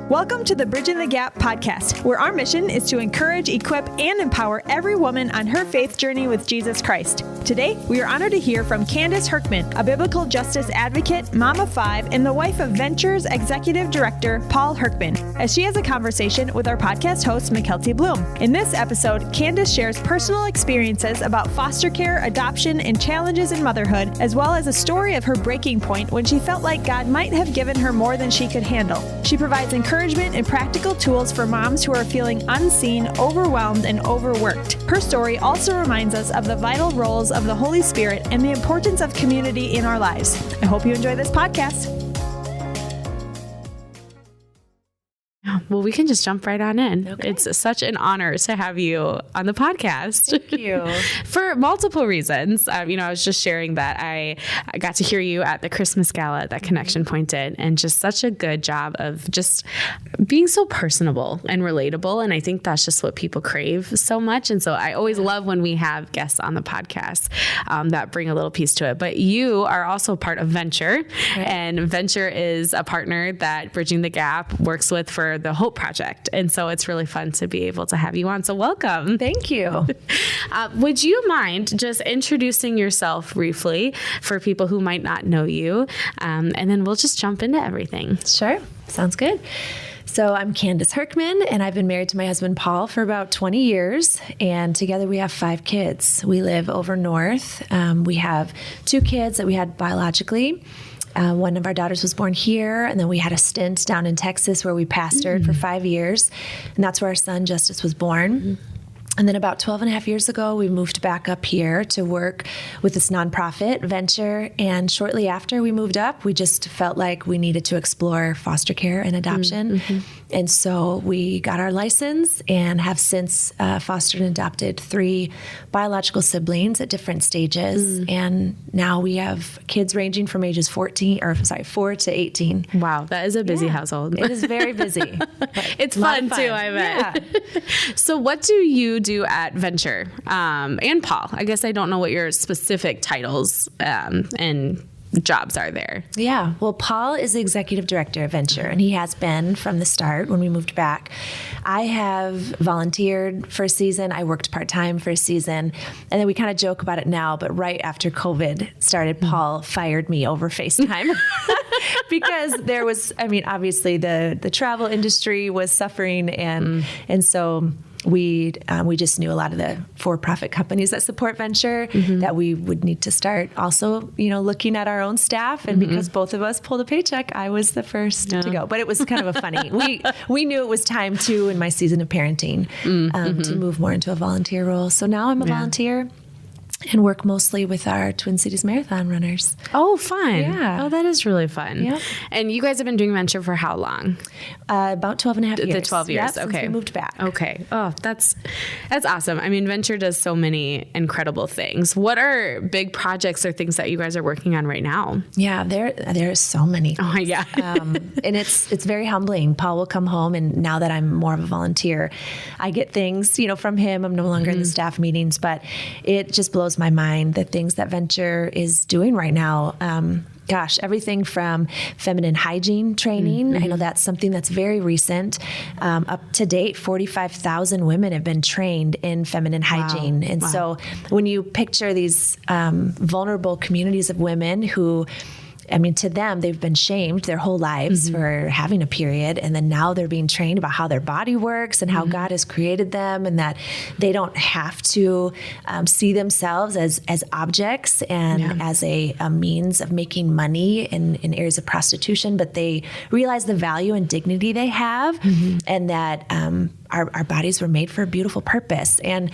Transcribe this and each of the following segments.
Welcome to the Bridging the Gap podcast, where our mission is to encourage, equip, and empower every woman on her faith journey with Jesus Christ. Today, we are honored to hear from Candace Hurckman, a biblical justice advocate, mom of 5, and the wife of Venture's executive director, Paul Hurckman, as she has a conversation with our podcast host, McKelty Bloom. In this episode, Candace shares personal experiences about foster care, adoption, and challenges in motherhood, as well as a story of her breaking point when she felt like God might have given her more than she could handle. She provides encouragement and practical tools for moms who are feeling unseen, overwhelmed, and overworked. Her story also reminds us of the vital roles of the Holy Spirit and the importance of community in our lives. I hope you enjoy this podcast. Well, we can just jump right on in. Okay. It's such an honor to have you on the podcast. Thank you. For multiple reasons. I was just sharing that I got to hear you at the Christmas gala that Connection Point did, and just such a good job of just being so personable and relatable. And I think that's just what people crave so much. And so I always love when we have guests on the podcast that bring a little piece to it. But you are also part of Venture, and Venture is a partner that Bridging the Gap works with for the Hope Project. And so it's really fun to be able to have you on. So welcome. Thank you. Would you mind just introducing yourself briefly for people who might not know you? And then we'll just jump into everything. Sure. Sounds good. So I'm Candace Hurckman, and I've been married to my husband, Paul, for about 20 years. And together we have 5 kids. We live over north. We have 2 kids that we had biologically. One of our daughters was born here, and then we had a stint down in Texas where we pastored for 5 years, and that's where our son, Justice, was born. And then about 12 and a half years ago, we moved back up here to work with this nonprofit, Venture, and shortly after we moved up, we just felt like we needed to explore foster care and adoption. And so we got our license and have since fostered and adopted 3 biological siblings at different stages. And now we have kids ranging from ages 4 to 18. Wow, that is a busy household. It is very busy. It's fun too, I bet. Yeah. So what do you do at Venture? And Paul, I guess I don't know what your specific titles and jobs are there. Yeah. Well, Paul is the executive director of Venture, and he has been from the start when we moved back. I have volunteered for a season. I worked part-time for a season, and then we kind of joke about it now, but right after COVID started, Paul fired me over FaceTime because there was, obviously the travel industry was suffering, and so we just knew a lot of the for-profit companies that support Venture that we would need to start also, looking at our own staff. And because both of us pulled a paycheck, I was the first to go. But it was kind of a funny. We knew it was time too in my season of parenting to move more into a volunteer role. So now I'm a volunteer and work mostly with our Twin Cities Marathon runners. Oh, fun. Yeah. Oh, that is really fun. Yep. And you guys have been doing Venture for how long? About 12 and a half years. The 12 years. Yep, okay. Since we moved back. Okay. Oh, that's awesome. Venture does so many incredible things. What are big projects or things that you guys are working on right now? Yeah, there are so many. Oh, yeah. And it's very humbling. Paul will come home, and now that I'm more of a volunteer, I get things, from him. I'm no longer in the staff meetings, but it just blows my mind the things that Venture is doing right now. Everything from feminine hygiene training. I know that's something that's very recent. Up to date, 45,000 women have been trained in feminine hygiene. And so when you picture these vulnerable communities of women who, to them, they've been shamed their whole lives for having a period. And then now they're being trained about how their body works and how God has created them, and that they don't have to see themselves as objects and as a means of making money in areas of prostitution, but they realize the value and dignity they have, and that our bodies were made for a beautiful purpose. And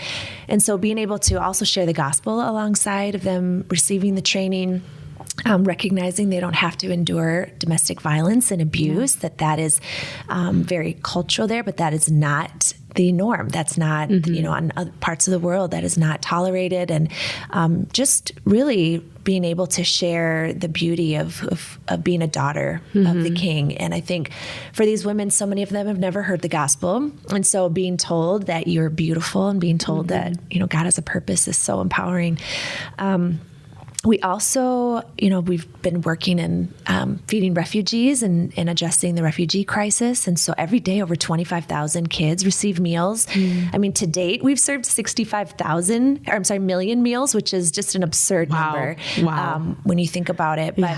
so being able to also share the gospel alongside of them receiving the training, recognizing they don't have to endure domestic violence and abuse, that is very cultural there, but that is not the norm. That's not, on other parts of the world, that is not tolerated. And just really being able to share the beauty of being a daughter of the King. And I think for these women, so many of them have never heard the gospel. And so being told that you're beautiful and being told that, God has a purpose is so empowering. We also, we've been working in feeding refugees and addressing the refugee crisis. And so every day over 25,000 kids receive meals. I mean, to date, we've served 65,000 million meals, which is just an absurd number when you think about it. But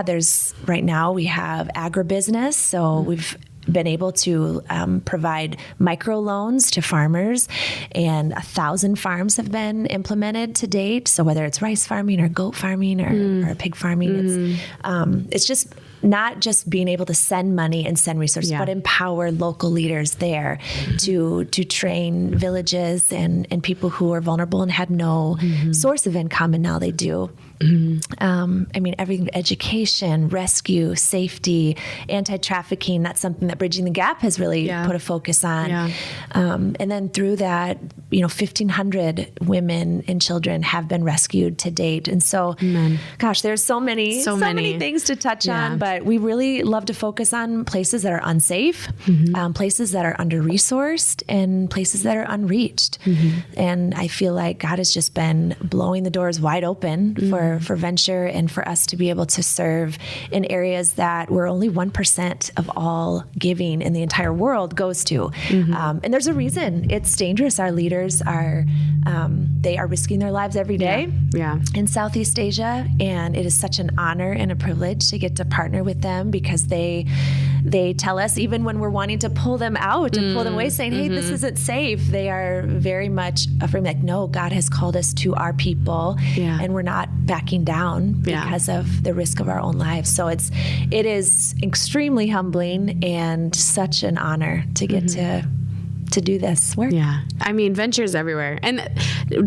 there's right now we have agribusiness. So we've been able to provide microloans to farmers, and 1,000 farms have been implemented to date. So whether it's rice farming or goat farming or pig farming, it's just not just being able to send money and send resources, but empower local leaders there to train villages and people who are vulnerable and had no source of income, and now they do. I mean, everything, education, rescue, safety, anti-trafficking, that's something that Bridging the Gap has really put a focus on. And then through that, 1,500 women and children have been rescued to date. And so, gosh, there's so many things to touch on, but we really love to focus on places that are unsafe, places that are under-resourced, and places that are unreached. And I feel like God has just been blowing the doors wide open for venture and for us to be able to serve in areas that where only 1% of all giving in the entire world goes to. And there's a reason. It's dangerous. Our leaders are, they are risking their lives every day in Southeast Asia. And it is such an honor and a privilege to get to partner with them, because they tell us, even when we're wanting to pull them out and pull them away, saying, hey, this isn't safe, they are very much affirming, like, no, God has called us to our people, and we're not backing down because of the risk of our own lives. So it is extremely humbling and such an honor to get to do this work. Yeah. I mean, ventures everywhere. And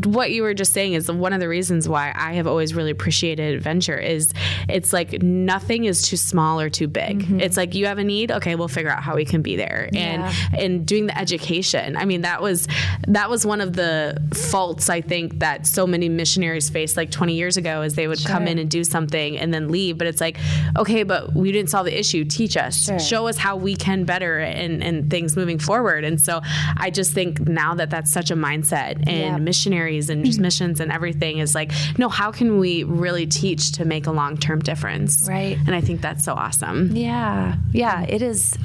what you were just saying is one of the reasons why I have always really appreciated venture is it's like nothing is too small or too big. It's like, you have a need. Okay, we'll figure out how we can be there. And doing the education. I mean, that was one of the faults, I think, that so many missionaries faced like 20 years ago, is they would come in and do something and then leave. But it's like, okay, but we didn't solve the issue. Teach us, show us how we can better and things moving forward. And so I just think now that that's such a mindset in missionaries and just missions and everything is like, no, how can we really teach to make a long-term difference? Right. And I think that's so awesome. Yeah, it is.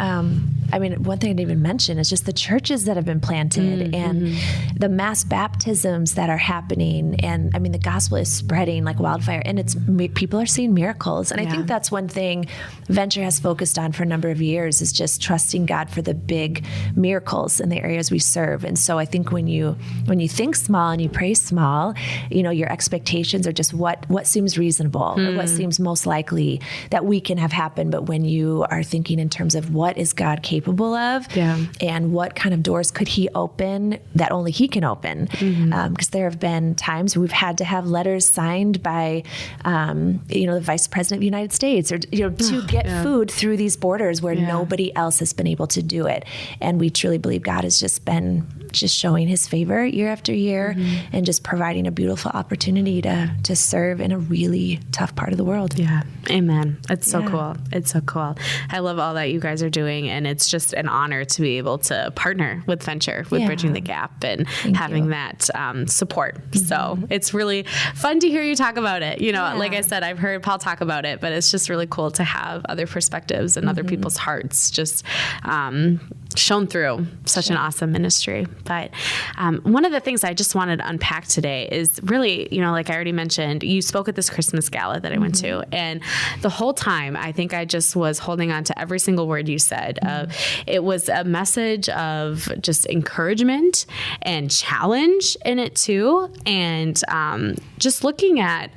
I mean, one thing I didn't even mention is just the churches that have been planted and the mass baptisms that are happening. And I mean, the gospel is spreading like wildfire, and people are seeing miracles. And I think that's one thing Venture has focused on for a number of years, is just trusting God for the big miracles in the areas we serve. And so I think when you think small and you pray small, your expectations are just what seems reasonable or what seems most likely that we can have happen. But when you are thinking in terms of what is God capable of and what kind of doors could he open that only he can open, because there have been times we've had to have letters signed by the Vice President of the United States, or to get food through these borders where nobody else has been able to do it. And we truly believe God has just been showing his favor year after year and just providing a beautiful opportunity to serve in a really tough part of the world. Yeah. Amen. It's so cool. It's so cool. I love all that you guys are doing, and it's just an honor to be able to partner with Venture, with Bridging the Gap, and having that support. So it's really fun to hear you talk about it. Like I said, I've heard Paul talk about it, but it's just really cool to have other perspectives and other people's hearts just shown through such an awesome ministry. But one of the things I just wanted to unpack today is really, like I already mentioned, you spoke at this Christmas gala that I went to, and the whole time I think I just was holding on to every single word you said. It was a message of just encouragement and challenge in it too, and just looking at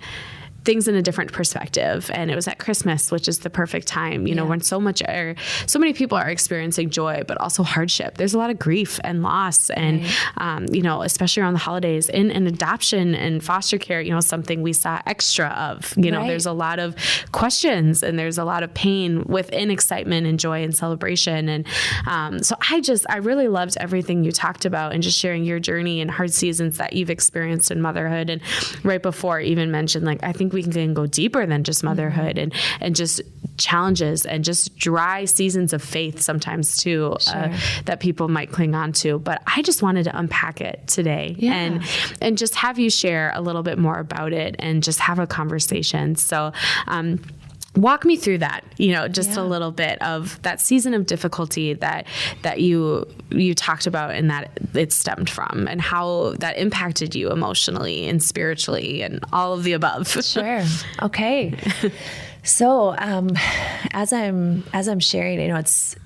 things in a different perspective. And it was at Christmas, which is the perfect time, when so many people are experiencing joy, but also hardship. There's a lot of grief and loss, and, especially around the holidays, in adoption and foster care, something we saw extra of, there's a lot of questions, and there's a lot of pain within excitement and joy and celebration. And so I really loved everything you talked about, and just sharing your journey and hard seasons that you've experienced in motherhood. And right before, even mentioned, like, I think we can go deeper than just motherhood, and just challenges and just dry seasons of faith sometimes too, that people might cling on to. But I just wanted to unpack it today and just have you share a little bit more about it and just have a conversation. So, walk me through that, just a little bit of that season of difficulty that you talked about and that it stemmed from, and how that impacted you emotionally and spiritually and all of the above. Sure. Okay. So, as I'm sharing,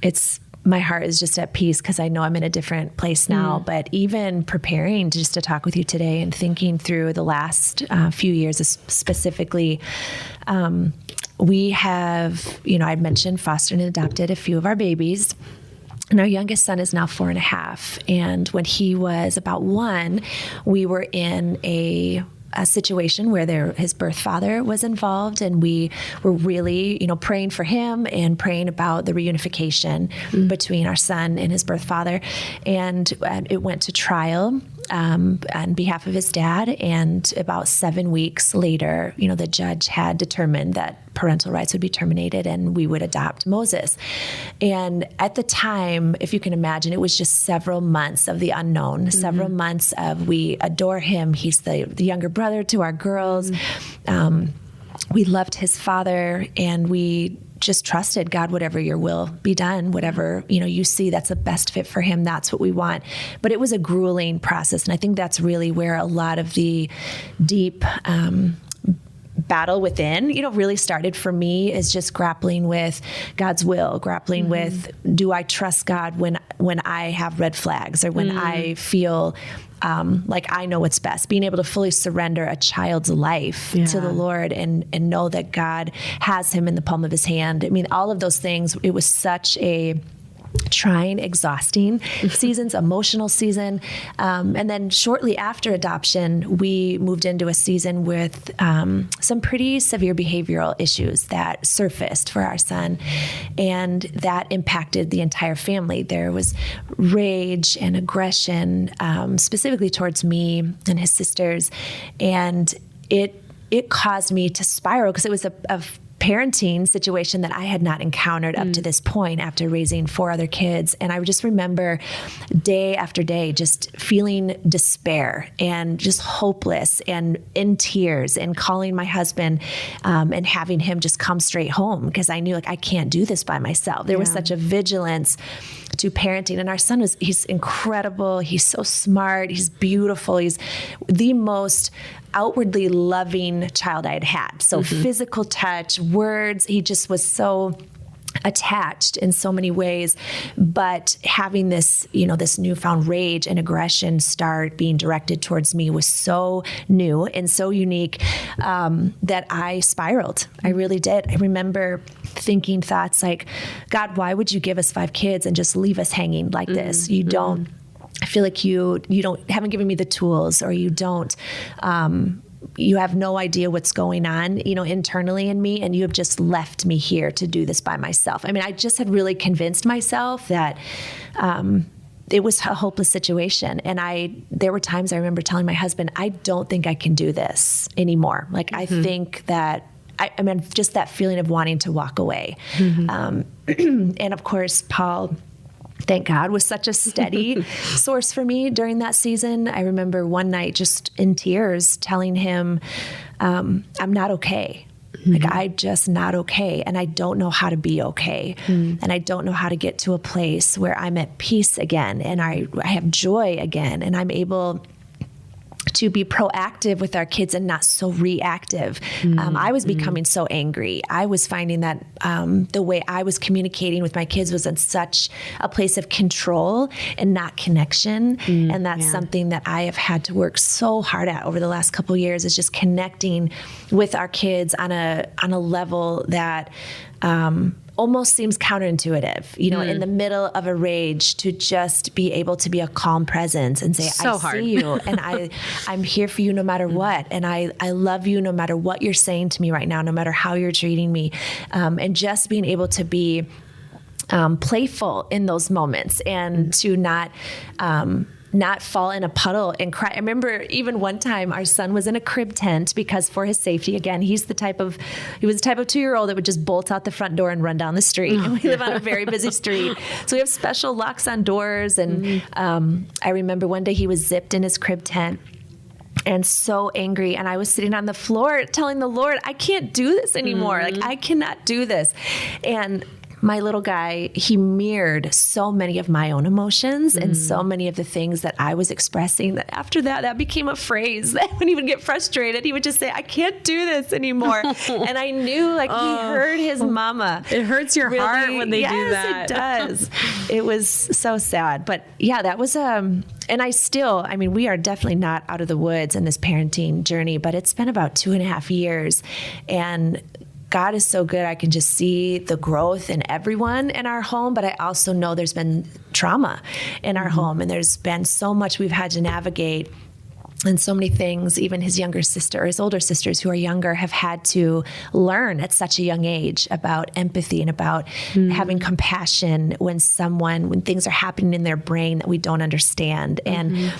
it's my heart is just at peace because I know I'm in a different place now. But even preparing to talk with you today and thinking through the last few years specifically, we have, I'd mentioned fostered and adopted a few of our babies. And our youngest son is now 4.5. And when he was about 1, we were in a situation where his birth father was involved, and we were really, praying for him and praying about the reunification between our son and his birth father. And it went to trial on behalf of his dad. And about 7 weeks later, the judge had determined that parental rights would be terminated and we would adopt Moses. And at the time, if you can imagine, it was just several months of the unknown, several months of we adore him. He's the younger brother to our girls. We loved his father, and we just trusted God, whatever your will be done, whatever, you see that's the best fit for him. That's what we want. But it was a grueling process. And I think that's really where a lot of the deep, battle within, really started for me, is just grappling with God's will, grappling with, do I trust God when I have red flags, or when I feel like I know what's best, being able to fully surrender a child's life to the Lord and know that God has him in the palm of his hand. I mean, all of those things, it was such a trying, exhausting seasons, emotional season. And then shortly after adoption, we moved into a season with some pretty severe behavioral issues that surfaced for our son. And that impacted the entire family. There was rage and aggression, specifically towards me and his sisters. And it caused me to spiral, because it was a parenting situation that I had not encountered up to this point after raising 4 other kids. And I just remember day after day just feeling despair and just hopeless and in tears, and calling my husband and having him just come straight home, because I knew, like, I can't do this by myself. There was such a vigilance to parenting. And our son he's incredible. He's so smart. He's beautiful. He's the most outwardly loving child I had had. So physical touch, words, he just was so attached in so many ways. But having this, this newfound rage and aggression start being directed towards me was so new and so unique that I spiraled. I really did. I remember thinking thoughts like, God, why would you give us 5 kids and just leave us hanging like this? You don't, I feel like you haven't given me the tools, or you don't, you have no idea what's going on, internally in me, and you have just left me here to do this by myself. I mean, I just had really convinced myself that, it was a hopeless situation. And there were times I remember telling my husband, I don't think I can do this anymore. Like, I think that, I mean, just that feeling of wanting to walk away. And of course, Paul, thank God, was such a steady source for me during that season. I remember one night just in tears telling him, I'm not okay. Like, I'm just not okay. And I don't know how to be okay. And I don't know how to get to a place where I'm at peace again. And I have joy again. And I'm able to be proactive with our kids and not so reactive. I was becoming so angry. I was finding that the way I was communicating with my kids was in such a place of control and not connection. And that's something that I have had to work so hard at over the last couple of years, is just connecting with our kids on a level that almost seems counterintuitive, in the middle of a rage, to just be able to be a calm presence and say, I see you, and I'm here for you no matter what. And I love you no matter what you're saying to me right now, no matter how you're treating me. And just being able to be playful in those moments, and to not not fall in a puddle and cry. I remember even one time our son was in a crib tent because for his safety, again, he was the type of 2-year-old that would just bolt out the front door and run down the street. And we live on a very busy street. So we have special locks on doors. And I remember one day he was zipped in his crib tent and so angry. And I was sitting on the floor telling the Lord, I can't do this anymore. Like, I cannot do this. And my little guy, he mirrored so many of my own emotions and so many of the things that I was expressing, that after that became a phrase that when he would get frustrated, he would just say, I can't do this anymore. And I knew, like, he heard his mama. It hurts your heart when they do that. Yes, it does. It was so sad. But yeah, that was, and we are definitely not out of the woods in this parenting journey, but it's been about 2.5 years. And God is so good. I can just see the growth in everyone in our home, but I also know there's been trauma in our home, and there's been so much we've had to navigate, and so many things. Even his older sisters who are younger have had to learn at such a young age about empathy and about having compassion when things are happening in their brain that we don't understand. And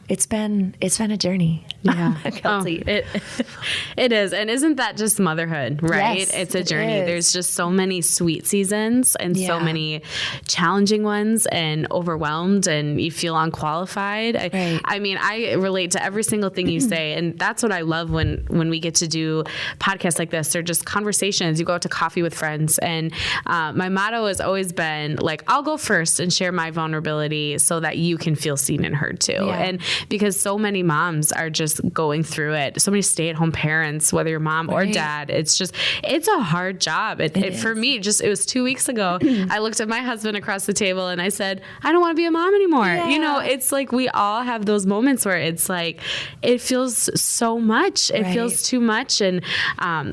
it's been a journey. Yeah. It is. And isn't that just motherhood, right? Yes, it's a journey. is. There's just so many sweet seasons and so many challenging ones, and overwhelmed, and you feel unqualified. Right. I relate to every single thing you say. And that's what I love when we get to do podcasts like this. They're just conversations. You go out to coffee with friends. And my motto has always been, like, I'll go first and share my vulnerability so that you can feel seen and heard too. Yeah. And because so many moms are just going through it, so many stay-at-home parents, whether you're mom or dad, it's a hard job. For me, it was 2 weeks ago, I looked at my husband across the table and I said, I don't want to be a mom anymore. Yeah. It's like we all have those moments where it's like, it feels so much. It feels too much, and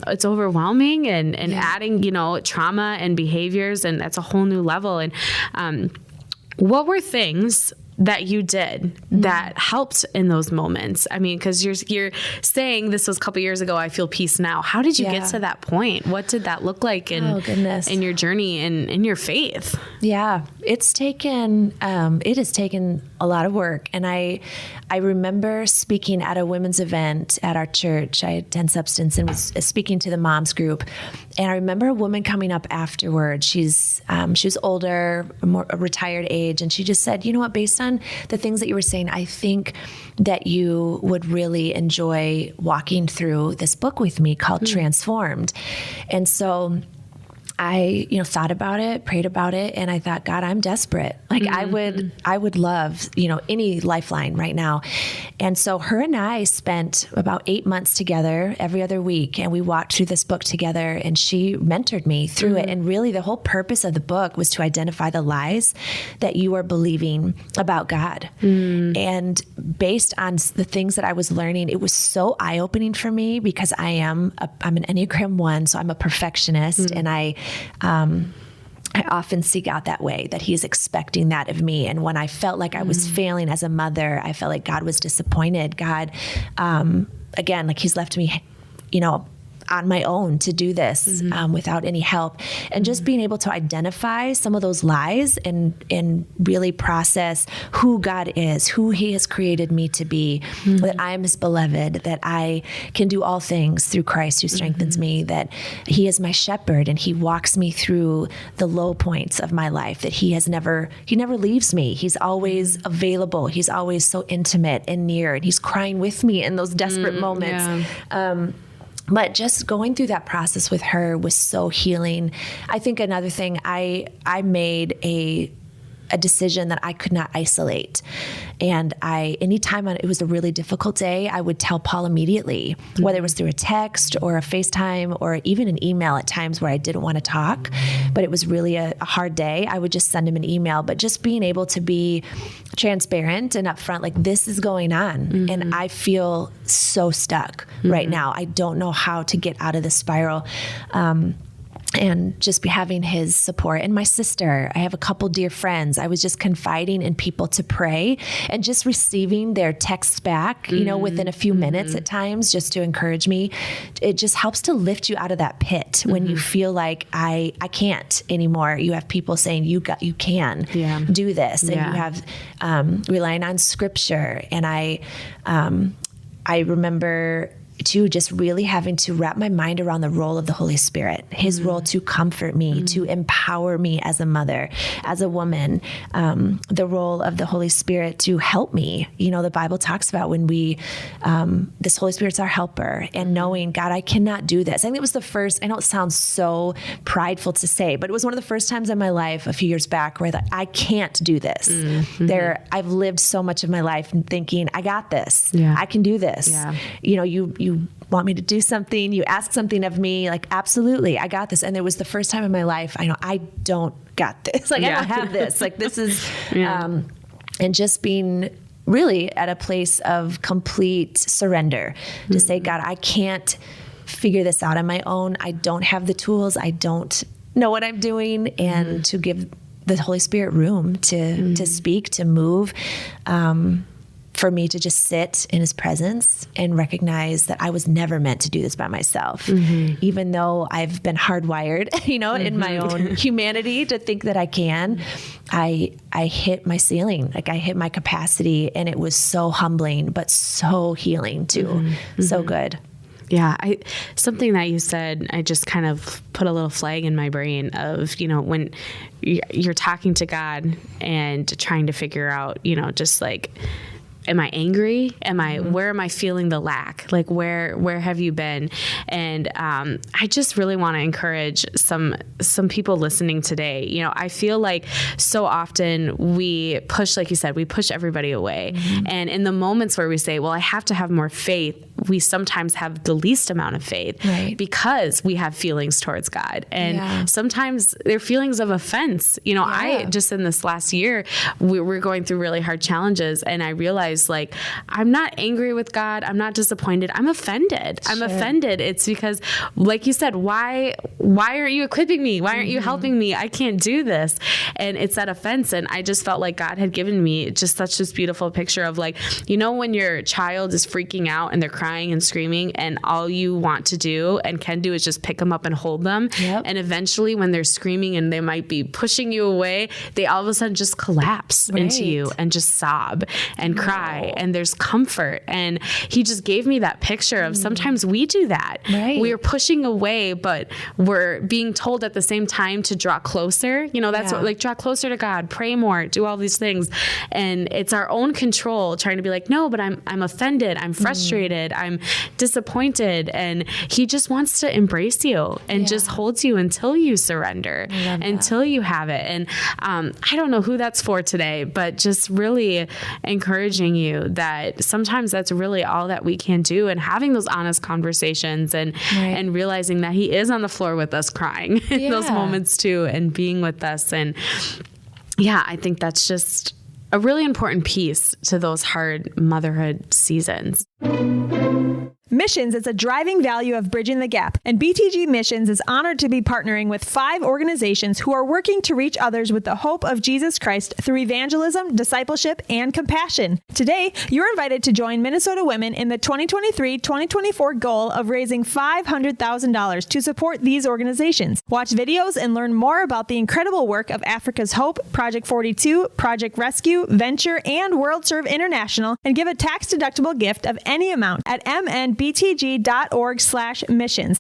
it's overwhelming, and adding, trauma and behaviors, and that's a whole new level. And what were things that you did that helped in those moments? Because you're saying this was a couple years ago, I feel peace now. How did you get to that point? What did that look like in your journey and in your faith? Yeah, it has taken a lot of work. And I remember speaking at a women's event at our church. I attend Substance and was speaking to the moms group. And I remember a woman coming up afterwards. She was older, a retired age. And she just said, you know what, based on the things that you were saying, I think that you would really enjoy walking through this book with me called Transformed. And so I, thought about it, prayed about it, and I thought, God, I'm desperate. Like I would love, any lifeline right now. And so her and I spent about 8 months together every other week, and we walked through this book together, and she mentored me through it. And really the whole purpose of the book was to identify the lies that you are believing about God. And based on the things that I was learning, it was so eye-opening for me, because I'm an Enneagram 1, so I'm a perfectionist, and I often seek out that way, that he's expecting that of me. And when I felt like I was failing as a mother, I felt like God was disappointed. God, again, like he's left me, on my own to do this without any help. And just being able to identify some of those lies and really process who God is, who he has created me to be, that I am his beloved, that I can do all things through Christ who strengthens me, that he is my shepherd and he walks me through the low points of my life, that he never leaves me. He's always available. He's always so intimate and near, and he's crying with me in those desperate moments. Yeah. But just going through that process with her was so healing. I think another thing, I made a decision that I could not isolate. And anytime it was a really difficult day, I would tell Paul immediately, whether it was through a text or a FaceTime or even an email at times where I didn't want to talk, but it was really a hard day. I would just send him an email. But just being able to be transparent and upfront, like, this is going on. And I feel so stuck right now. I don't know how to get out of the spiral. and just be having his support. And my sister, I have a couple dear friends. I was just confiding in people to pray and just receiving their texts back, within a few minutes at times, just to encourage me. It just helps to lift you out of that pit when you feel like I can't anymore. You have people saying you can do this, and you have relying on scripture. And I remember too, just really having to wrap my mind around the role of the Holy Spirit, his role to comfort me, to empower me as a mother, as a woman, the role of the Holy Spirit to help me. The Bible talks about when this Holy Spirit's our helper, and knowing, God, I cannot do this. I think it was the first, I know it sounds so prideful to say, but it was one of the first times in my life a few years back where I thought, I can't do this. I've lived so much of my life thinking, I got this. Yeah. I can do this. Yeah. You want me to do something, you ask something of me, like, absolutely, I got this. And it was the first time in my life, I know I don't got this. Like, I don't have this. Like, this is, and just being really at a place of complete surrender to say, God, I can't figure this out on my own. I don't have the tools. I don't know what I'm doing. And to give the Holy Spirit room to speak, to move, for me to just sit in his presence and recognize that I was never meant to do this by myself. Even though I've been hardwired, in my own humanity to think that I can, I hit my ceiling. Like, I hit my capacity, and it was so humbling, but so healing too. So good. Yeah. Something that you said, I just kind of put a little flag in my brain of, when you're talking to God and trying to figure out, just like, am I angry? Where am I feeling the lack? Like, where have you been? And I just really want to encourage some people listening today. I feel like so often we push, like you said, we push everybody away. And in the moments where we say, well, I have to have more faith, we sometimes have the least amount of faith because we have feelings towards God. And sometimes they're feelings of offense. I just, in this last year, we're going through really hard challenges, and I realized, like, I'm not angry with God. I'm not disappointed. I'm offended. I'm offended. It's because, like you said, why aren't you equipping me? Why aren't you helping me? I can't do this. And it's that offense. And I just felt like God had given me just such this beautiful picture of, like, when your child is freaking out and they're crying and screaming, and all you want to do and can do is just pick them up and hold them. And eventually, when they're screaming and they might be pushing you away, they all of a sudden just collapse into you and just sob and cry. And there's comfort. And he just gave me that picture of sometimes we do that. We are pushing away, but we're being told at the same time to draw closer. That's what, like, draw closer to God, pray more, do all these things. And it's our own control trying to be like, no, but I'm offended. I'm frustrated. I'm disappointed. And he just wants to embrace you and just holds you until you surrender, until you have it. And I don't know who that's for today, but just really encouraging you that sometimes that's really all that we can do, and having those honest conversations and realizing that he is on the floor with us crying in those moments too, and being with us. And I think that's just a really important piece to those hard motherhood seasons. Missions is a driving value of Bridging the Gap, and BTG Missions is honored to be partnering with 5 organizations who are working to reach others with the hope of Jesus Christ through evangelism, discipleship, and compassion. Today, you're invited to join Minnesota women in the 2023-2024 goal of raising $500,000 to support these organizations. Watch videos and learn more about the incredible work of Africa's Hope, Project 42, Project Rescue, Venture, and World Serve International, and give a tax-deductible gift of any amount at mnbtg.org/missions.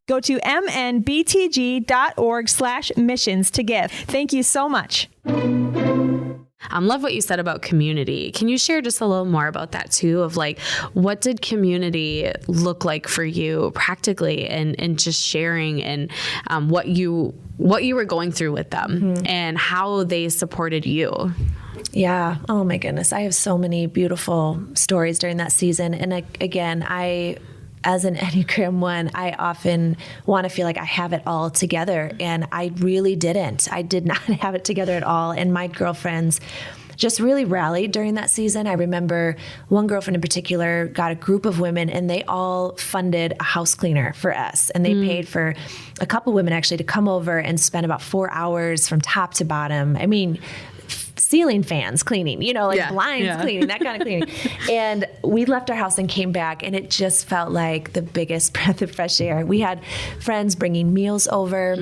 Go to mnbtg.org/missions to give. Thank you so much. Love what you said about community. Can you share just a little more about that too? Of, like, what did community look like for you practically, and just sharing and what you were going through with them and how they supported you? Yeah. Oh my goodness. I have so many beautiful stories during that season. And again, as an Enneagram 1, I often want to feel like I have it all together. And I really didn't. I did not have it together at all. And my girlfriends just really rallied during that season. I remember one girlfriend in particular got a group of women and they all funded a house cleaner for us. And they paid for a couple women actually to come over and spend about 4 hours from top to bottom. I mean, ceiling fans cleaning, blinds cleaning, that kind of cleaning. And we left our house and came back, and it just felt like the biggest breath of fresh air. We had friends bringing meals over.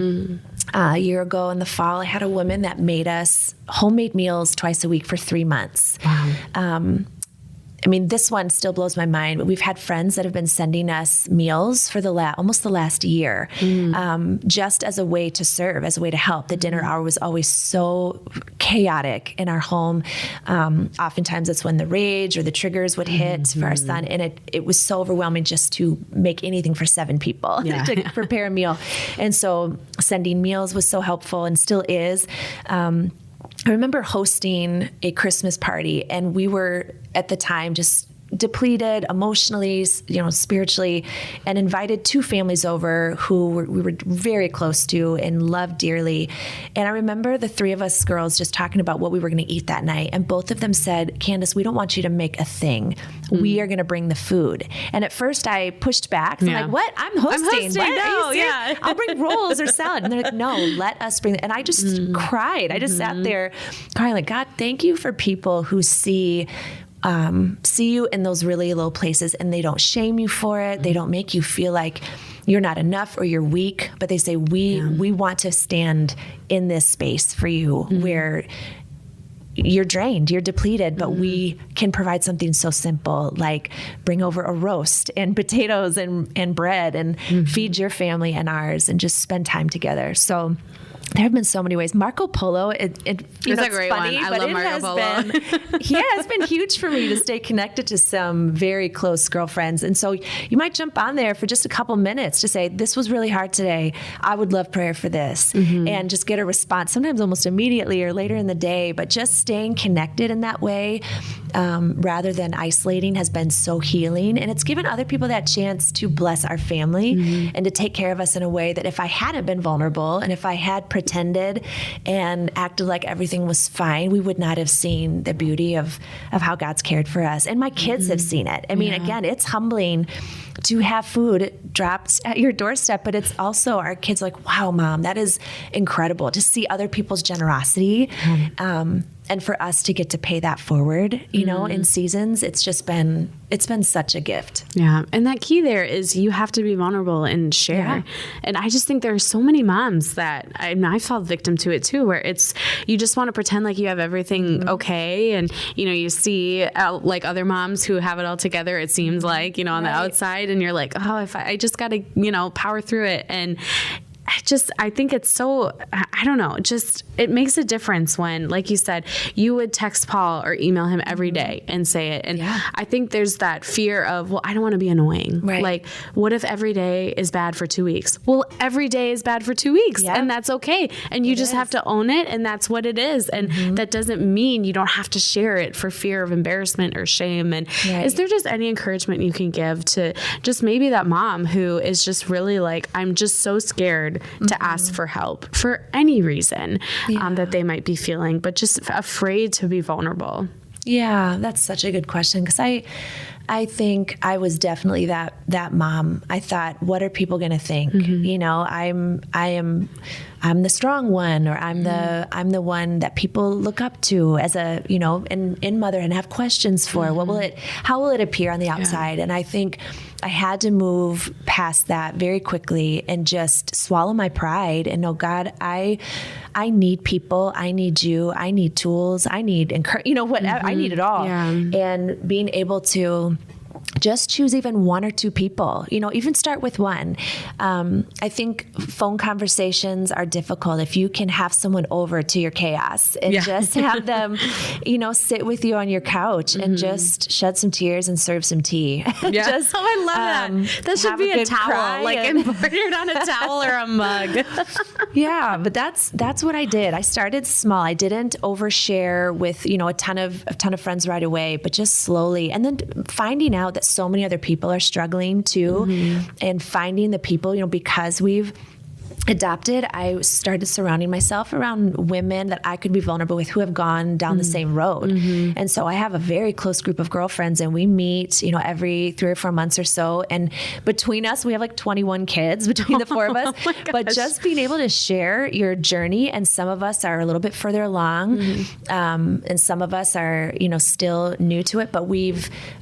A year ago in the fall, I had a woman that made us homemade meals twice a week for 3 months. Wow. This one still blows my mind, but we've had friends that have been sending us meals for almost the last year, just as a way to serve, as a way to help. The dinner hour was always so chaotic in our home. Oftentimes it's when the rage or the triggers would hit for our son, and it was so overwhelming just to make anything for 7 people to prepare a meal. And so sending meals was so helpful and still is. I remember hosting a Christmas party, and we were at the time just depleted emotionally, spiritually, and invited 2 families over who we were very close to and loved dearly. And I remember the 3 of us girls just talking about what we were going to eat that night. And both of them said, Candace, we don't want you to make a thing. We are going to bring the food. And at first I pushed back. I'm like, what? I'm hosting. What? No, I'll bring rolls or salad. And they're like, no, let us bring it. And I just cried. I just sat there crying like, God, thank you for people who see you in those really low places, and they don't shame you for it. They don't make you feel like you're not enough or you're weak, but they say, we want to stand in this space for you where you're drained, you're depleted, but we can provide something so simple like bring over a roast and potatoes and bread and feed your family and ours and just spend time together. So there have been so many ways. Marco Polo, it's a great funny, one. I but love Marco Polo. It's been huge for me to stay connected to some very close girlfriends. And so you might jump on there for just a couple minutes to say, this was really hard today. I would love prayer for this. And just get a response, sometimes almost immediately or later in the day. But just staying connected in that way, rather than isolating, has been so healing. And it's given other people that chance to bless our family and to take care of us in a way that if I hadn't been vulnerable and if I had pretended and acted like everything was fine, we would not have seen the beauty of how God's cared for us. And my kids have seen it. I mean, again, it's humbling to have food dropped at your doorstep, but it's also our kids like, wow, Mom, that is incredible to see other people's generosity. And for us to get to pay that forward, in seasons, it's been such a gift. Yeah. And that key there is you have to be vulnerable and share. Yeah. And I just think there are so many moms that I fall victim to it too, where you just want to pretend like you have everything okay. And, you see like other moms who have it all together, it seems like, on the outside, and you're like, oh, if I just got to, power through it. And I think it's so, I don't know, it makes a difference when, like you said, you would text Paul or email him every day and say it. And I think there's that fear of, well, I don't want to be annoying. Right. Like, what if every day is bad for 2 weeks? Well, every day is bad for 2 weeks and that's okay. And you just have to own it, and that's what it is. And that doesn't mean you don't have to share it for fear of embarrassment or shame. And is there just any encouragement you can give to just maybe that mom who is just really like, I'm just so scared to ask for help for any reason that they might be feeling, but just afraid to be vulnerable? Yeah, that's such a good question, because I think I was definitely that mom. I thought, what are people going to think? I'm the strong one, or I'm the one that people look up to as a, in motherhood and have questions for. How will it appear on the outside? And I think I had to move past that very quickly and just swallow my pride and know, God, I need people, I need you, I need tools, I need whatever, I need it all. Yeah. And being able to just choose even 1 or 2 people, even start with one. I think phone conversations are difficult. If you can have someone over to your chaos and just have them, sit with you on your couch and just shed some tears and serve some tea. Yeah. I love that. That should be a towel, like embroidered on a towel or a mug. Yeah, but that's what I did. I started small. I didn't overshare with, a ton of friends right away, but just slowly. And then finding out that so many other people are struggling too, and finding the people, because we've adopted, I started surrounding myself around women that I could be vulnerable with who have gone down the same road. And so I have a very close group of girlfriends, and we meet, every 3 or 4 months or so. And between us, we have like 21 kids between the four of us. But just being able to share your journey, and some of us are a little bit further along, and some of us are, still new to it, but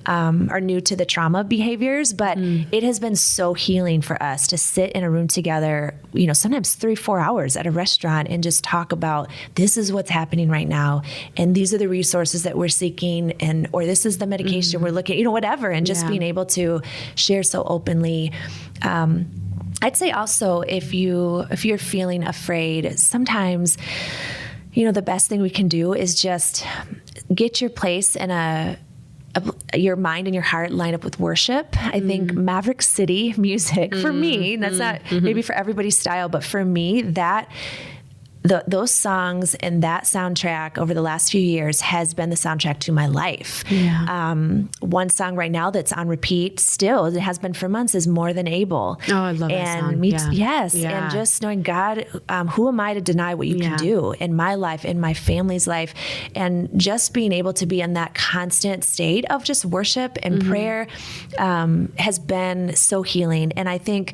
are new to the trauma behaviors. But it has been so healing for us to sit in a room together, sometimes 3-4 hours at a restaurant and just talk about, this is what's happening right now, and these are the resources that we're seeking, or this is the medication we're looking at, whatever, and just being able to share so openly. I'd say also, if you're feeling afraid, sometimes the best thing we can do is just get your place in your mind and your heart line up with worship. I think Maverick City music, for me, that's not maybe for everybody's style, but for me, those songs and that soundtrack over the last few years has been the soundtrack to my life. One song right now that's on repeat still, it has been for months, is More Than Able. Oh, I love that song. Yes. Yeah. And just knowing, God, who am I to deny what you can do in my life, in my family's life? And just being able to be in that constant state of just worship and prayer has been so healing. And I think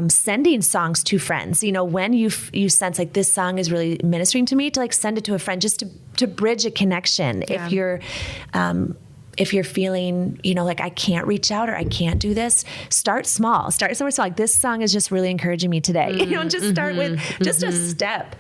sending songs to friends, when you sense like this song is really ministering to me, to like send it to a friend just to bridge a connection. If you're feeling, like I can't reach out or I can't do this, start small. Start somewhere small. Like, this song is just really encouraging me today. Just start with just a step.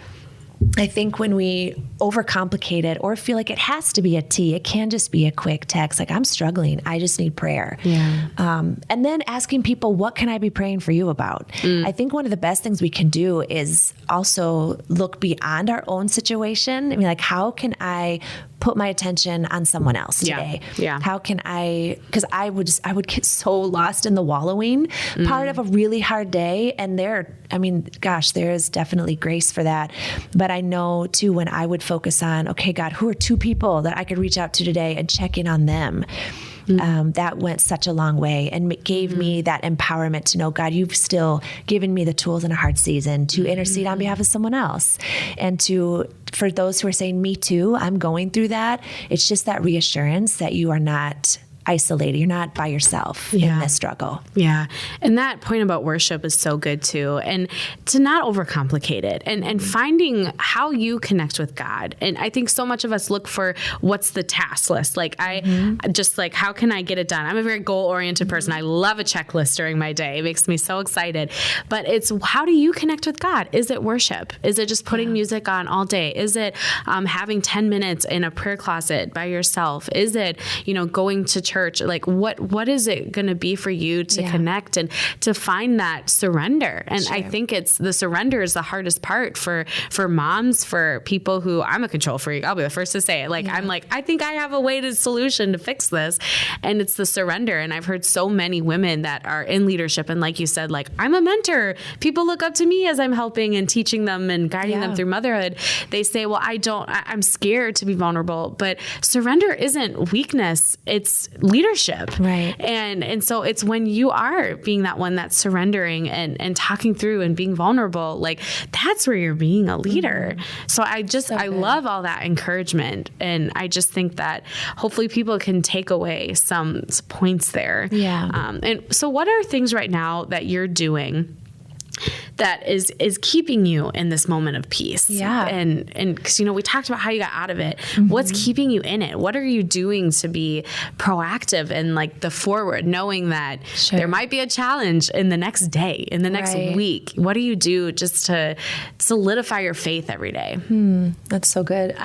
I think when we overcomplicate it or feel like it has to be a T, it can just be a quick text. Like, I'm struggling. I just need prayer. And then asking people, what can I be praying for you about? I think one of the best things we can do is also look beyond our own situation. I mean, like, how can I put my attention on someone else today? How can I, because I would get so lost in the wallowing part of a really hard day. And there is definitely grace for that. But I know too, when I would focus on, okay, God, who are 2 people that I could reach out to today and check in on them? That went such a long way and gave me that empowerment to know, God, you've still given me the tools in a hard season to intercede on behalf of someone else. And for those who are saying, me too, I'm going through that, it's just that reassurance that you are not isolated. You're not by yourself in this struggle. Yeah. And that point about worship is so good too. And to not overcomplicate it and finding how you connect with God. And I think so much of us look for what's the task list. Like I just like, how can I get it done? I'm a very goal-oriented person. I love a checklist during my day. It makes me so excited. But it's, how do you connect with God? Is it worship? Is it just putting music on all day? Is it having 10 minutes in a prayer closet by yourself? Is it, going to church? Like what is it going to be for you to connect and to find that surrender? And I think it's the surrender is the hardest part for moms, for people who, I'm a control freak. I'll be the first to say it. Like, I'm like, I think I have a way to solution to fix this. And it's the surrender. And I've heard so many women that are in leadership. And like you said, like, I'm a mentor. People look up to me as I'm helping and teaching them and guiding them through motherhood. They say, well, I'm scared to be vulnerable, but surrender isn't weakness. It's leadership. Right. And so it's when you are being that one that's surrendering and talking through and being vulnerable, like that's where you're being a leader. So I love all that encouragement. And I just think that hopefully people can take away some points there. Yeah. And so what are things right now that you're doing that is keeping you in this moment of peace? Yeah. And because, we talked about how you got out of it. What's keeping you in it? What are you doing to be proactive and like the forward, knowing that there might be a challenge in the next day, in the next week? What do you do just to solidify your faith every day? That's so good.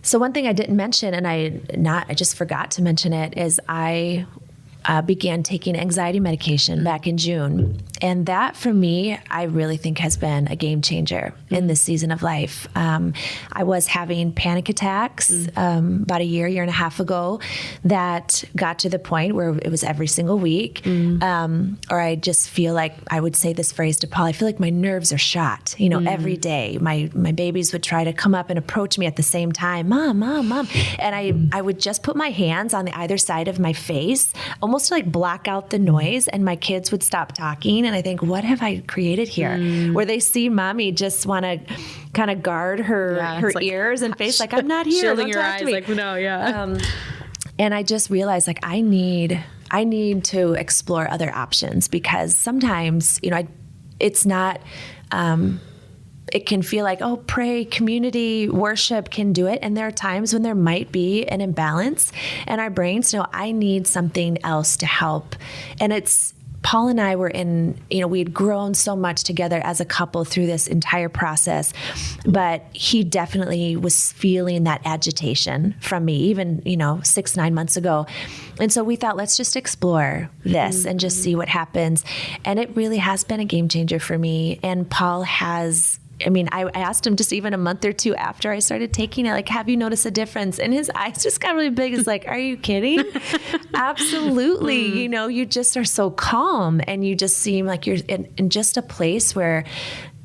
So one thing I didn't mention, and I just forgot to mention it, is I began taking anxiety medication back in June. And that for me, I really think has been a game changer in this season of life. I was having panic attacks about a year and a half ago that got to the point where it was every single week. Or I just feel like, I would say this phrase to Paul, I feel like my nerves are shot, every day. My babies would try to come up and approach me at the same time, Mom, Mom, Mom. And I would just put my hands on the either side of my face, almost to like block out the noise, and my kids would stop talking. And and I think, what have I created here? Where they see mommy just want to kind of guard her like, ears and face, like, I'm not here. Shielding Don't your talk eyes, to me. like, no, yeah. And I just realized, like, I need to explore other options, because sometimes, it's not, it can feel like, oh, pray, community, worship can do it. And there are times when there might be an imbalance, and our brains know I need something else to help. And Paul and I were we had grown so much together as a couple through this entire process, but he definitely was feeling that agitation from me, even, 6-9 months ago. And so we thought, let's just explore this and just see what happens. And it really has been a game changer for me. And Paul has, I asked him just even a month or two after I started taking it, like, have you noticed a difference? And his eyes just got really big. It's like, are you kidding? Absolutely. You just are so calm, and you just seem like you're in just a place where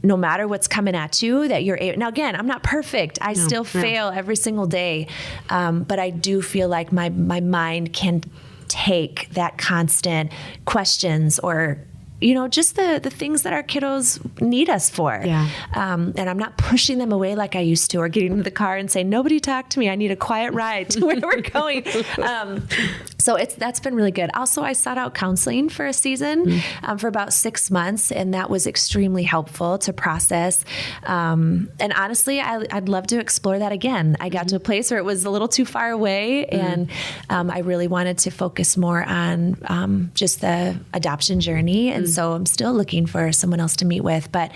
no matter what's coming at you, that you're able. Now, again, I'm not perfect. I still fail every single day. But I do feel like my mind can take that constant questions or just the things that our kiddos need us for. Yeah. And I'm not pushing them away like I used to, or getting into the car and saying, nobody talk to me. I need a quiet ride to where we're going. So that's been really good. Also, I sought out counseling for a season for about 6 months, and that was extremely helpful to process. And honestly, I'd love to explore that again. I got to a place where it was a little too far away, and I really wanted to focus more on just the adoption journey. And so I'm still looking for someone else to meet with. But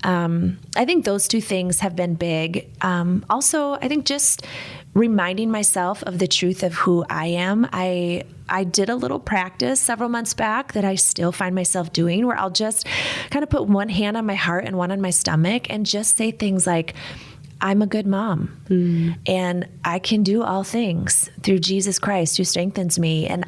I think those two things have been big. Also, I think just reminding myself of the truth of who I am. I did a little practice several months back that I still find myself doing, where I'll just kind of put one hand on my heart and one on my stomach and just say things like, I'm a good mom, and I can do all things through Jesus Christ who strengthens me. And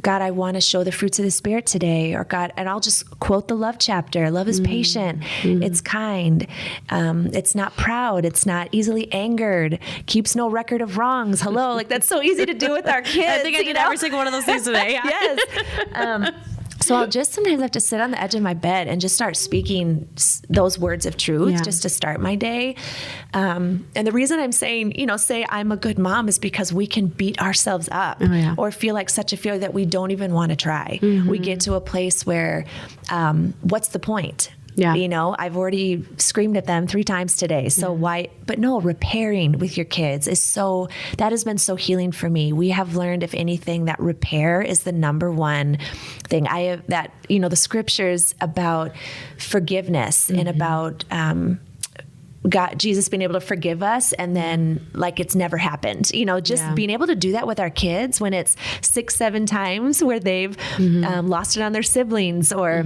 God, I want to show the fruits of the Spirit today. Or God, and I'll just quote the love chapter. Love is patient. It's kind. It's not proud. It's not easily angered. Keeps no record of wrongs. Hello. Like, that's so easy to do with our kids. I think I did every single one of those things today. Yeah. Yes. So I'll just sometimes have to sit on the edge of my bed and just start speaking those words of truth just to start my day. And the reason I'm saying, say I'm a good mom is because we can beat ourselves up or feel like such a failure that we don't even want to try. We get to a place where, what's the point? Yeah. I've already screamed at them 3 times today. So why? But no, repairing with your kids that has been so healing for me. We have learned, if anything, that repair is the number one thing. The scriptures about forgiveness and about, God, Jesus being able to forgive us, and then like it's never happened, being able to do that with our kids when it's 6-7 times where they've lost it on their siblings or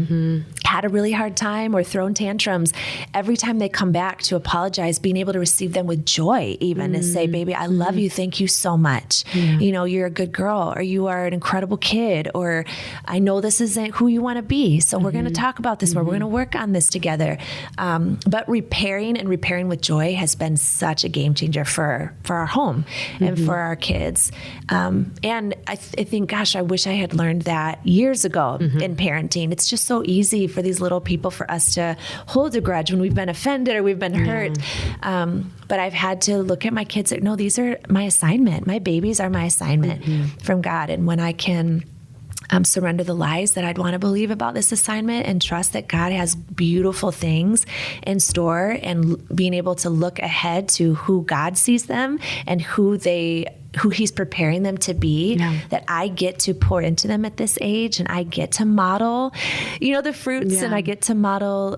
had a really hard time or thrown tantrums. Every time they come back to apologize, being able to receive them with joy, even to say, baby, I love you. Thank you so much. You're a good girl, or you are an incredible kid, or I know this isn't who you want to be. So we're going to talk about this more. We're going to work on this together. But repairing with joy has been such a game changer for our home and for our kids. And I think, gosh, I wish I had learned that years ago in parenting. It's just so easy for these little people, for us to hold a grudge when we've been offended or we've been hurt. But I've had to look at my kids like, no, these are my assignment. My babies are my assignment from God. And when I can surrender the lies that I'd want to believe about this assignment and trust that God has beautiful things in store, and being able to look ahead to who God sees them and who he's preparing them to be, that I get to pour into them at this age, and I get to model, the fruits, and I get to model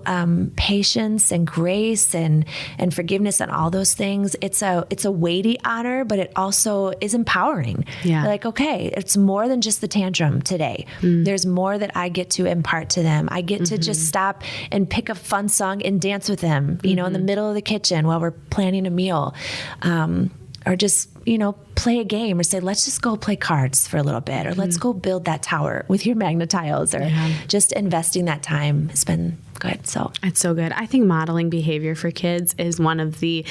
patience and grace and forgiveness and all those things. It's a weighty honor, but it also is empowering. Like, okay, it's more than just the tantrum today. There's more that I get to impart to them. I get to just stop and pick a fun song and dance with them, in the middle of the kitchen while we're planning a meal. Or just, play a game, or say, let's just go play cards for a little bit, or let's go build that tower with your magnetiles, or just investing that time has been good. So it's so good. I think modeling behavior for kids is one of the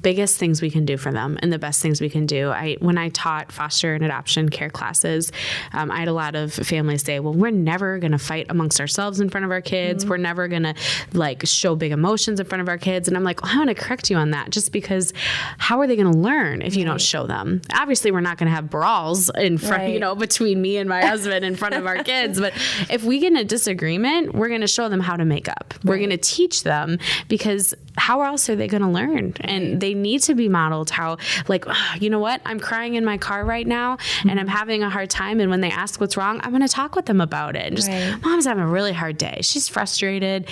biggest things we can do for them and the best things we can do. When I taught foster and adoption care classes, I had a lot of families say, well, we're never going to fight amongst ourselves in front of our kids. We're never going to like show big emotions in front of our kids. And I'm like, well, I want to correct you on that, just because how are they going to learn if you don't show them? Obviously, we're not going to have brawls in front, between me and my husband in front of our kids. But if we get in a disagreement, we're going to show them how to make up. We're going to teach them, because how else are they going to learn? And they need to be modeled how, like, you know what? I'm crying in my car right now and I'm having a hard time. And when they ask what's wrong, I'm going to talk with them about it. And just, Mom's having a really hard day. She's frustrated.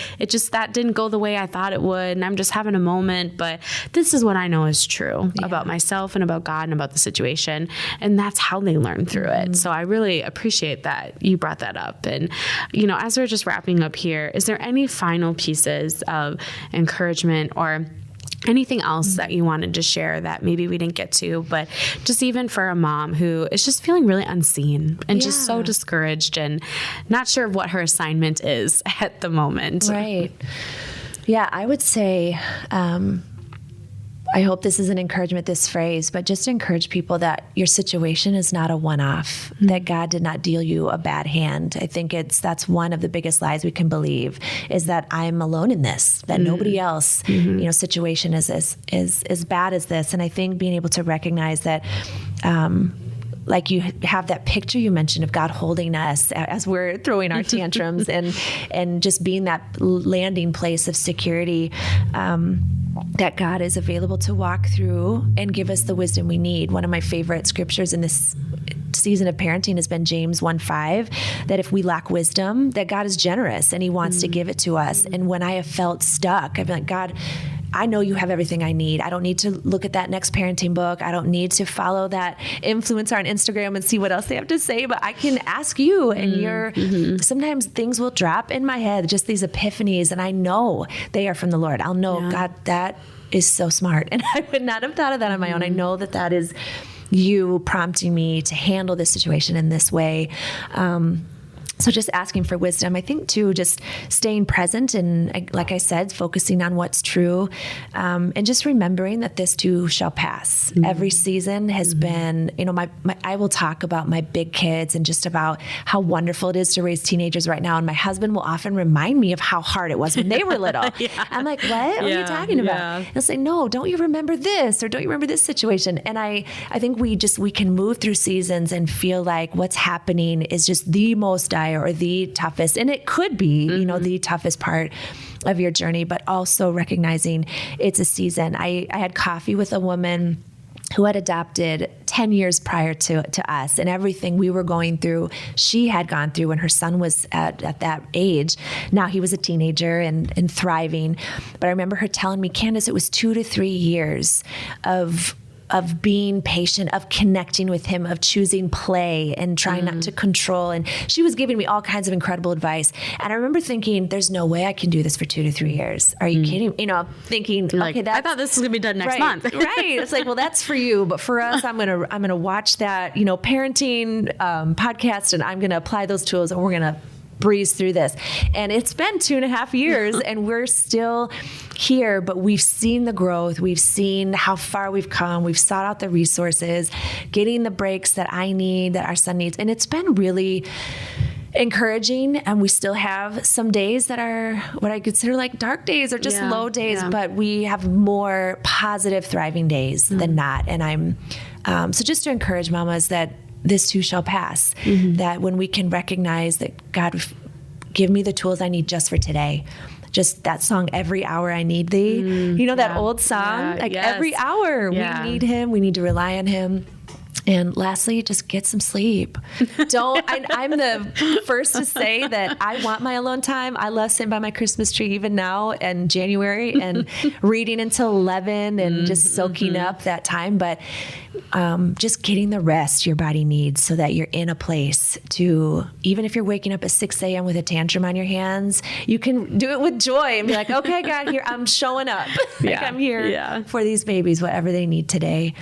That didn't go the way I thought it would. And I'm just having a moment. But this is what I know is true about myself and about God and about the situation. And that's how they learn through it. So I really appreciate that you brought that up. And, as we're just wrapping up here, is there any final pieces of encouragement or anything else that you wanted to share that maybe we didn't get to, but just even for a mom who is just feeling really unseen and just so discouraged and not sure what her assignment is at the moment? Right. Yeah, I would say, I hope this is an encouragement, this phrase, but just to encourage people that your situation is not a one-off, that God did not deal you a bad hand. I think that's one of the biggest lies we can believe, is that I'm alone in this, that nobody else, situation is as bad as this. And I think being able to recognize that, like you have that picture you mentioned of God holding us as we're throwing our tantrums and just being that landing place of security, that God is available to walk through and give us the wisdom we need. One of my favorite scriptures in this season of parenting has been James 1:5, that if we lack wisdom, that God is generous and he wants to give it to us. And when I have felt stuck, I've been like, God, I know you have everything I need. I don't need to look at that next parenting book. I don't need to follow that influencer on Instagram and see what else they have to say, but I can ask you. And sometimes things will drop in my head, just these epiphanies, and I know they are from the Lord. I'll know, God, that is so smart. And I would not have thought of that on my own. I know that is you prompting me to handle this situation in this way. So just asking for wisdom. I think too, just staying present and, like I said, focusing on what's true, and just remembering that this too shall pass. Every season has been, I will talk about my big kids and just about how wonderful it is to raise teenagers right now. And my husband will often remind me of how hard it was when they were little. I'm like, what are you talking about? He'll say, no, don't you remember this? Or don't you remember this situation? And I think we can move through seasons and feel like what's happening is just the most dire or the toughest. And it could be, the toughest part of your journey, but also recognizing it's a season. I had coffee with a woman who had adopted 10 years prior to us, and everything we were going through, she had gone through when her son was at that age. Now he was a teenager and thriving. But I remember her telling me, Candace, it was 2 to 3 years of being patient, of connecting with him, of choosing play and trying not to control. And she was giving me all kinds of incredible advice. And I remember thinking, there's no way I can do this for 2 to 3 years. Are you kidding? Thinking, like, okay, I thought this was gonna be done next month. Right. It's like, well, that's for you. But for us, I'm gonna watch that, parenting podcast, and I'm gonna apply those tools, and we're gonna breeze through this. And it's been 2.5 years and we're still here, but we've seen the growth. We've seen how far we've come. We've sought out the resources, getting the breaks that I need, that our son needs. And it's been really encouraging. And we still have some days that are what I consider like dark days or just low days, but we have more positive, thriving days than not. And I'm, so just to encourage mamas that this too shall pass, that when we can recognize that God, give me the tools I need just for today. Just that song, Every Hour I Need Thee, that old song, every hour we need him, we need to rely on him. And lastly, just get some sleep. I'm the first to say that I want my alone time. I love sitting by my Christmas tree even now in January and reading until 11 and just soaking up that time. But just getting the rest your body needs so that you're in a place to, even if you're waking up at 6 a.m. with a tantrum on your hands, you can do it with joy and be like, okay, God, here, I'm showing up. I'm here for these babies, whatever they need today.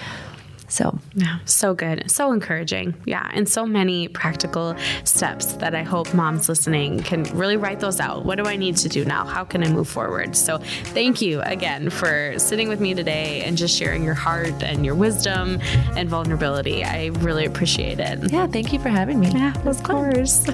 So yeah, so good. So encouraging. Yeah. And so many practical steps that I hope moms listening can really write those out. What do I need to do now? How can I move forward? So thank you again for sitting with me today and just sharing your heart and your wisdom and vulnerability. I really appreciate it. yeah, thank you for having me. Yeah, of course.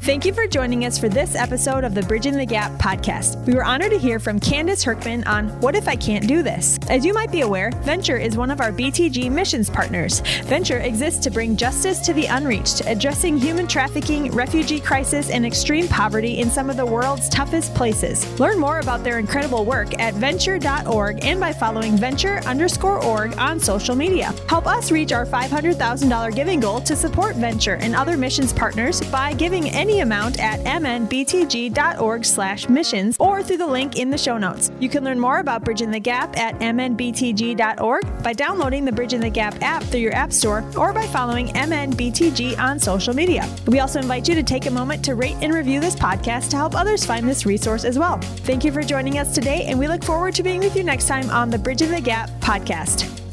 Thank you for joining us for this episode of the Bridging the Gap podcast. We were honored to hear from Candace Hurckman on What If I Can't Do This? As you might be aware, Venture is one of our BTG missions partners. Venture exists to bring justice to the unreached, addressing human trafficking, refugee crisis, and extreme poverty in some of the world's toughest places. Learn more about their incredible work at venture.org and by following venture_org on social media. Help us reach our $500,000 giving goal to support Venture and other missions partners by giving any amount at mnbtg.org/missions or through the link in the show notes. You can learn more about Bridging the Gap at mnbtg.org by downloading the Bridging the Gap app through your app store or by following mnbtg on social media. We also invite you to take a moment to rate and review this podcast to help others find this resource as well. Thank you for joining us today, and we look forward to being with you next time on the Bridging the Gap podcast.